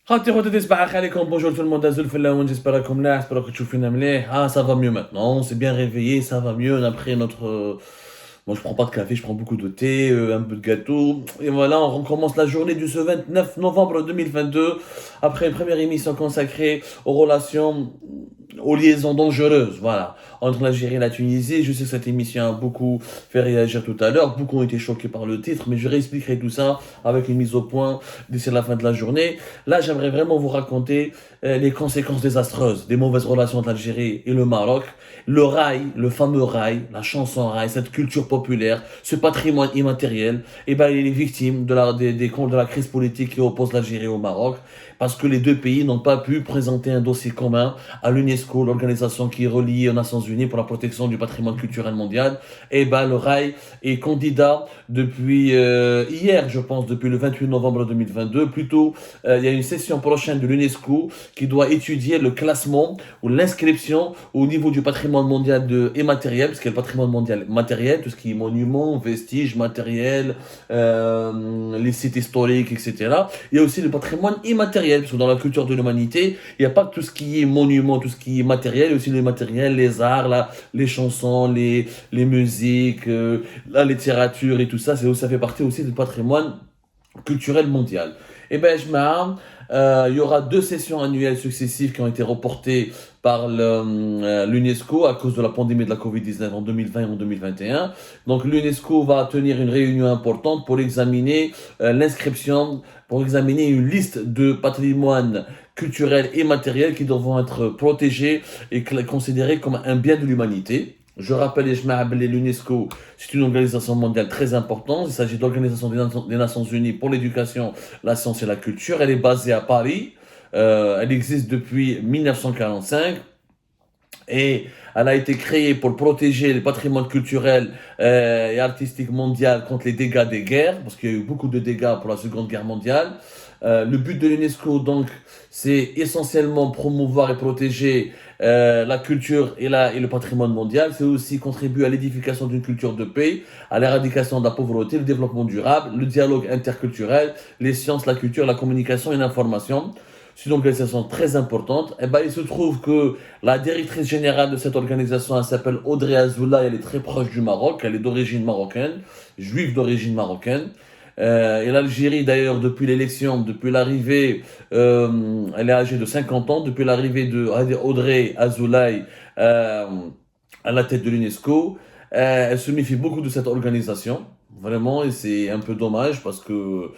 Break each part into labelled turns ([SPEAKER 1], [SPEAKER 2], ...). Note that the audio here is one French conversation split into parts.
[SPEAKER 1] Bonjour tout le monde, Azul Fellaoun, j'espère que tu fais mleh. Ah, ça va mieux maintenant, on s'est bien réveillé, ça va mieux après notre... Moi je prends pas de café, je prends beaucoup de thé, un peu de gâteau. Et voilà, on recommence la journée du ce 29 novembre 2022, après une première émission consacrée aux relations, aux liaisons dangereuses, voilà, entre l'Algérie et la Tunisie. Je sais que cette émission a beaucoup fait réagir tout à l'heure, beaucoup ont été choqués par le titre, mais je réexpliquerai tout ça avec une mise au point d'ici la fin de la journée. Là, j'aimerais vraiment vous raconter les conséquences désastreuses des mauvaises relations entre l'Algérie et le Maroc. Le rail, le fameux rail, la chanson rail, cette culture populaire, ce patrimoine immatériel, eh ben, il est victime de la crise politique qui oppose l'Algérie au Maroc, parce que les deux pays n'ont pas pu présenter un dossier commun à l'UNESCO, l'organisation qui est reliée aux Nations Unies pour la protection du patrimoine culturel mondial. Eh ben, le rail est candidat depuis hier, je pense, depuis le 28 novembre 2022. Plutôt, il y a une session prochaine de l'UNESCO qui doit étudier le classement ou l'inscription au niveau du patrimoine mondial immatériel, parce qu'il y a le patrimoine mondial matériel, tout ce qui est monuments, vestiges, matériels, les sites historiques, etc. Il y a aussi le patrimoine immatériel, parce que dans la culture de l'humanité, il n'y a pas tout ce qui est monument, tout ce qui est matériel, il y a aussi les matériels, les arts, les chansons, les musiques, la littérature et tout ça, ça fait partie aussi du patrimoine culturel mondial. Et ben, il y aura deux sessions annuelles successives qui ont été reportées par l'UNESCO à cause de la pandémie de la Covid-19 en 2020 et en 2021. Donc l'UNESCO va tenir une réunion importante pour examiner l'inscription, pour examiner une liste de patrimoine culturel et matériel qui devront être protégés et considérés comme un bien de l'humanité. Je rappelle, l'UNESCO, c'est une organisation mondiale très importante. Il s'agit de l'Organisation des Nations Unies pour l'éducation, la science et la culture. Elle est basée à Paris. Elle existe depuis 1945 et elle a été créée pour protéger le patrimoine culturel et artistique mondial contre les dégâts des guerres, parce qu'il y a eu beaucoup de dégâts pour la Seconde Guerre mondiale. Le but de l'UNESCO, donc, c'est essentiellement promouvoir et protéger la culture et le patrimoine mondial. C'est aussi contribuer à l'édification d'une culture de paix, à l'éradication de la pauvreté, le développement durable, le dialogue interculturel, les sciences, la culture, la communication et l'information. C'est donc une organisation très importante. Et ben, il se trouve que la directrice générale de cette organisation, elle s'appelle Audrey Azoulay, elle est très proche du Maroc, elle est d'origine marocaine, juive d'origine marocaine. Et l'Algérie, d'ailleurs, depuis l'élection, depuis l'arrivée, elle est âgée de 50 ans, depuis l'arrivée de Audrey Azoulay à la tête de l'UNESCO, elle se méfie beaucoup de cette organisation, vraiment, et c'est un peu dommage parce que,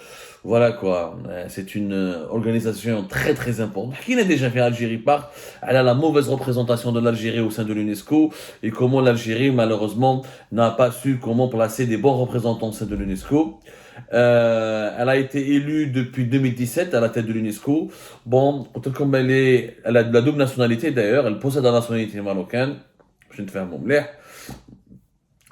[SPEAKER 1] voilà quoi, c'est une organisation très très importante. Qui n'a déjà fait Algérie part, elle a la mauvaise représentation de l'Algérie au sein de l'UNESCO et comment l'Algérie, malheureusement, n'a pas su comment placer des bons représentants au sein de l'UNESCO. Elle a été élue depuis 2017 à la tête de l'UNESCO. Bon, comme elle a de la double nationalité d'ailleurs, elle possède la nationalité marocaine. Je ne fais un mot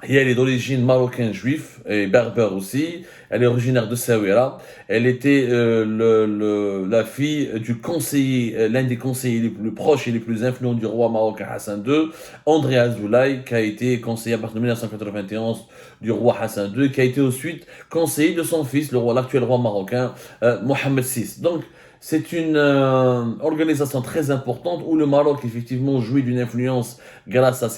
[SPEAKER 1] et elle est d'origine marocaine juif et berbère aussi. Elle est originaire de Saouira. Elle était la fille du conseiller, l'un des conseillers les plus proches et les plus influents du roi marocain Hassan II, André Azoulay, qui a été conseiller à partir de 1991 du roi Hassan II, qui a été ensuite conseiller de son fils, l'actuel roi marocain, Mohamed VI. Donc, c'est une organisation très importante où le Maroc effectivement jouit d'une influence grâce à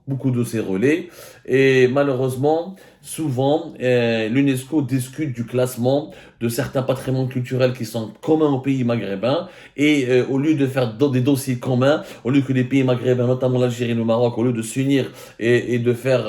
[SPEAKER 1] beaucoup de ses relais. Et malheureusement, souvent, l'UNESCO discute du classement de certains patrimoines culturels qui sont communs aux pays maghrébins. Et au lieu de faire des dossiers communs, au lieu que les pays maghrébins, notamment l'Algérie et le Maroc, au lieu de s'unir et de faire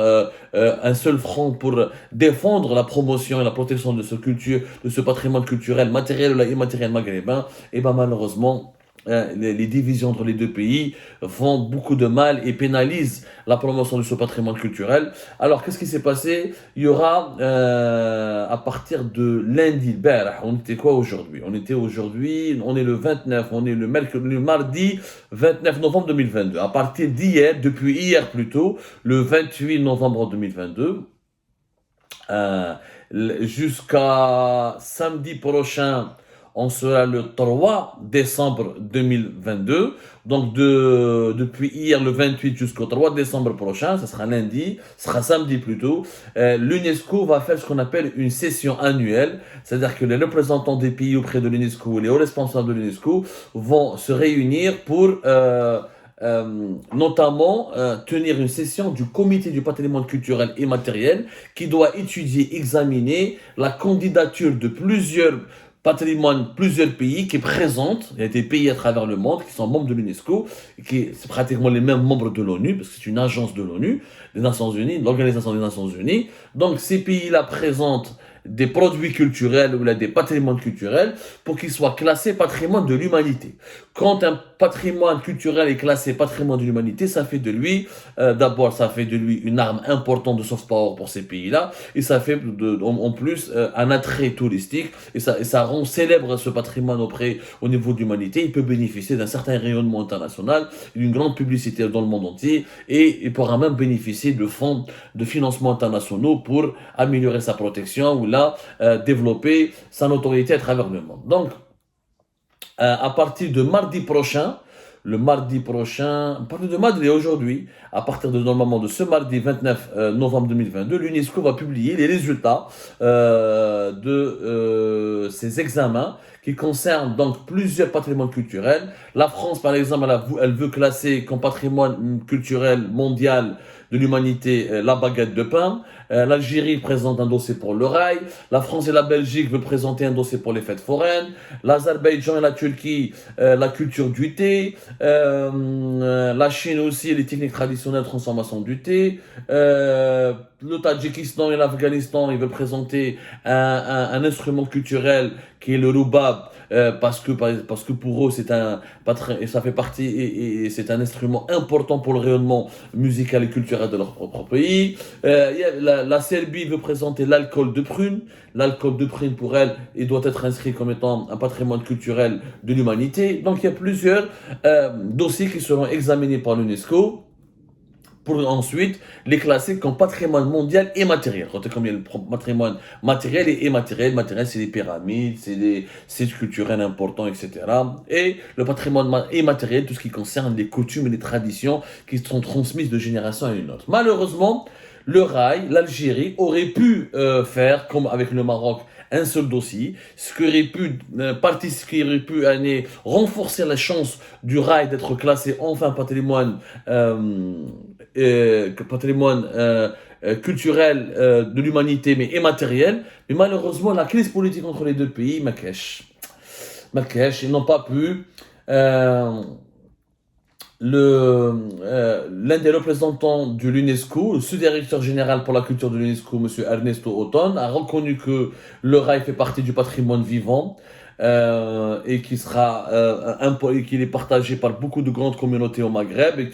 [SPEAKER 1] un seul front pour défendre la promotion et la protection de de ce patrimoine culturel matériel ou immatériel maghrébin, et ben malheureusement, les divisions entre les deux pays font beaucoup de mal et pénalisent la promotion de ce patrimoine culturel. Alors, qu'est-ce qui s'est passé? Il y aura, à partir de lundi, on était quoi aujourd'hui? On est le 29, on est le mardi 29 novembre 2022. À partir d'hier, depuis hier plutôt, le 28 novembre 2022, jusqu'à samedi prochain, on sera le 3 décembre 2022. Donc, depuis hier, le 28 jusqu'au 3 décembre prochain, ça sera lundi, ce sera samedi plutôt, l'UNESCO va faire ce qu'on appelle une session annuelle. C'est-à-dire que les représentants des pays auprès de l'UNESCO et les hauts responsables de l'UNESCO vont se réunir pour notamment tenir une session du comité du patrimoine culturel et matériel qui doit étudier, examiner la candidature de plusieurs pays qui présentent, il y a des pays à travers le monde qui sont membres de l'UNESCO, c'est pratiquement les mêmes membres de l'ONU, parce que c'est une agence de l'ONU, des Nations Unies, l'Organisation des Nations Unies. Donc ces pays-là présentent des produits culturels ou là, des patrimoines culturels pour qu'ils soient classés patrimoine de l'humanité. Quand un patrimoine culturel est classé patrimoine de l'humanité, ça fait de lui, d'abord, ça fait de lui une arme importante de soft power pour ces pays-là, et ça fait en plus un attrait touristique, et ça rend célèbre ce patrimoine au niveau de l'humanité. Il peut bénéficier d'un certain rayonnement international, d'une grande publicité dans le monde entier, et il pourra même bénéficier de fonds de financement internationaux pour améliorer sa protection ou là développer sa notoriété à travers le monde. Donc, à partir de mardi prochain, à partir de mardi aujourd'hui, à partir de normalement de ce mardi 29 novembre 2022, l'UNESCO va publier les résultats de ces examens qui concernent donc plusieurs patrimoines culturels. La France, par exemple, elle veut classer comme patrimoine culturel mondial de l'humanité la baguette de pain. L'Algérie présente un dossier pour le rail. La France et la Belgique veulent présenter un dossier pour les fêtes foraines. L'Azerbaïdjan et la Turquie, la culture du thé. La Chine aussi, les techniques traditionnelles de transformation du thé. Le Tadjikistan et l'Afghanistan, ils veulent présenter un instrument culturel qui est le rubab, parce que pour eux ça fait partie et c'est un instrument important pour le rayonnement musical et culturel de leur propre pays. La Serbie veut présenter l'alcool de prune. L'alcool de prune, pour elle, il doit être inscrit comme étant un patrimoine culturel de l'humanité. Donc il y a plusieurs dossiers qui seront examinés par l'UNESCO pour ensuite les classer comme patrimoine mondial et matériel. Quand comme il y a le patrimoine matériel et immatériel, matériel c'est les pyramides, c'est des sites culturels importants, etc. Et le patrimoine immatériel, tout ce qui concerne les coutumes et les traditions qui sont transmises de génération à une autre. Malheureusement, le rail, l'Algérie aurait pu faire, comme avec le Maroc, un seul dossier, ce qui aurait pu renforcer la chance du rail d'être classé enfin patrimoine culturel de l'humanité, mais immatériel. Mais malheureusement, la crise politique entre les deux pays, Marrakech, ils n'ont pas pu. L'un des représentants de l'UNESCO, le sous-directeur général pour la culture de l'UNESCO, M. Ernesto Othon, a reconnu que le rail fait partie du patrimoine vivant et qu'il est partagé par beaucoup de grandes communautés au Maghreb et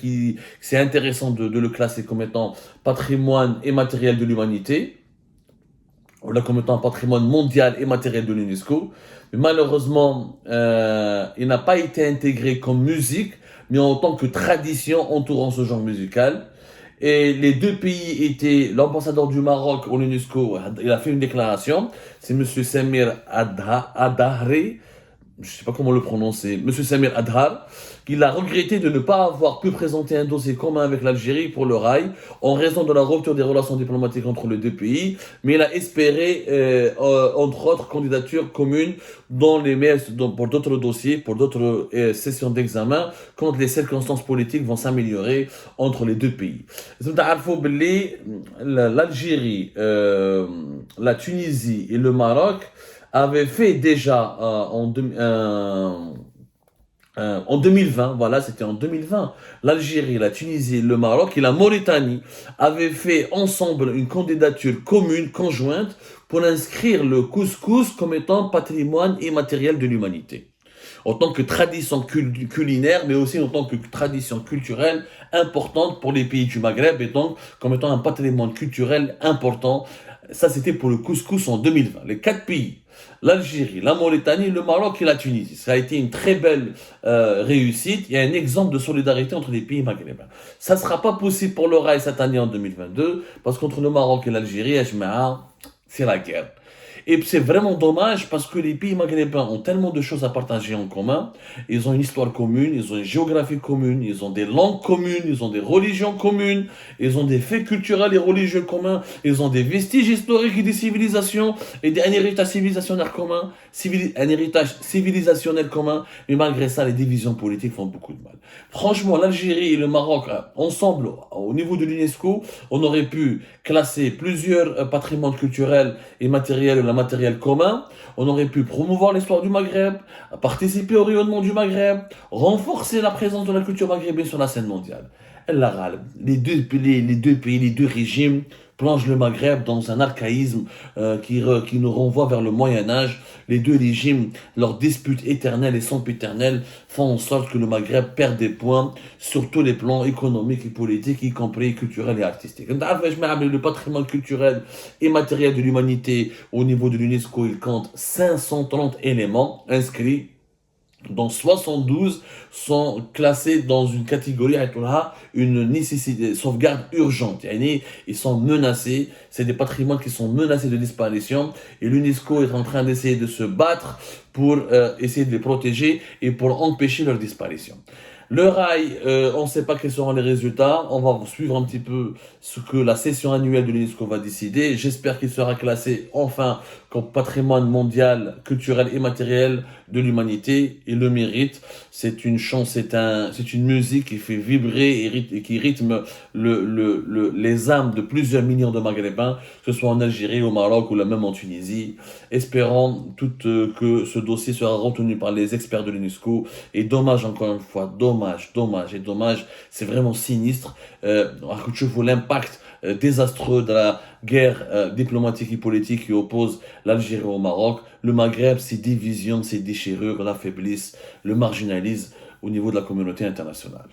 [SPEAKER 1] c'est intéressant de le classer comme étant patrimoine immatériel de l'humanité, ou là comme étant un patrimoine mondial et matériel de l'UNESCO. Mais malheureusement, il n'a pas été intégré comme musique, mais en tant que tradition entourant ce genre musical. Et les deux pays étaient, l'ambassadeur du Maroc au l'UNESCO, il a fait une déclaration, c'est M. Samir Adhari, je ne sais pas comment le prononcer, M. Samir Adhar, qu'il a regretté de ne pas avoir pu présenter un dossier commun avec l'Algérie pour le rail, en raison de la rupture des relations diplomatiques entre les deux pays, mais il a espéré, entre autres, candidatures communes pour d'autres dossiers, pour d'autres sessions d'examen, quand les circonstances politiques vont s'améliorer entre les deux pays. L'Algérie, la Tunisie et le Maroc avaient fait déjà en 2020, voilà, c'était en 2020, l'Algérie, la Tunisie, le Maroc et la Mauritanie avaient fait ensemble une candidature commune, conjointe, pour inscrire le couscous comme étant patrimoine immatériel de l'humanité. En tant que tradition culinaire, mais aussi en tant que tradition culturelle importante pour les pays du Maghreb, et donc comme étant un patrimoine culturel important. Ça, c'était pour le couscous en 2020. Les 4 pays, l'Algérie, la Mauritanie, le Maroc et la Tunisie. Ça a été une très belle réussite. Il y a un exemple de solidarité entre les pays maghrébins. Ça ne sera pas possible pour le rail cette année en 2022, parce qu'entre le Maroc et l'Algérie, c'est la guerre. Et c'est vraiment dommage parce que les pays maghrébins ont tellement de choses à partager en commun. Ils ont une histoire commune, ils ont une géographie commune, ils ont des langues communes, ils ont des religions communes, ils ont des faits culturels et religieux communs, ils ont des vestiges historiques et des civilisations et un héritage civilisationnel commun, un héritage civilisationnel commun. Mais malgré ça, les divisions politiques font beaucoup de mal. Franchement, l'Algérie et le Maroc, ensemble, au niveau de l'UNESCO, on aurait pu classer plusieurs patrimoines culturels et matériels, la matériel commun. On aurait pu promouvoir l'histoire du Maghreb, participer au rayonnement du Maghreb, renforcer la présence de la culture maghrébine sur la scène mondiale. Les deux pays, les deux régimes plongent le Maghreb dans un archaïsme qui nous renvoie vers le Moyen-Âge. Les deux régimes, leurs disputes éternelles et sempiternelles font en sorte que le Maghreb perd des points sur tous les plans économiques et politiques, y compris culturels et artistiques. Le patrimoine culturel et matériel de l'humanité au niveau de l'UNESCO, il compte 530 éléments inscrits dont 72 sont classés dans une catégorie, une nécessité, sauvegarde urgente. Ils sont menacés, c'est des patrimoines qui sont menacés de disparition et l'UNESCO est en train d'essayer de se battre pour essayer de les protéger et pour empêcher leur disparition. Le rail, on ne sait pas quels seront les résultats. On va suivre un petit peu ce que la session annuelle de l'UNESCO va décider. J'espère qu'il sera classé enfin comme patrimoine mondial, culturel et matériel de l'humanité. Il le mérite. C'est une chance, c'est une musique qui fait vibrer et qui rythme les âmes de plusieurs millions de Maghrébins, que ce soit en Algérie, au Maroc ou même en Tunisie. Espérons que ce dossier sera retenu par les experts de l'UNESCO. Et dommage, encore une fois, dommage. C'est vraiment sinistre. Je vois l'impact désastreux de la guerre diplomatique et politique qui oppose l'Algérie au Maroc. Le Maghreb, ses divisions, ses déchirures l'affaiblissent, le marginalisent au niveau de la communauté internationale.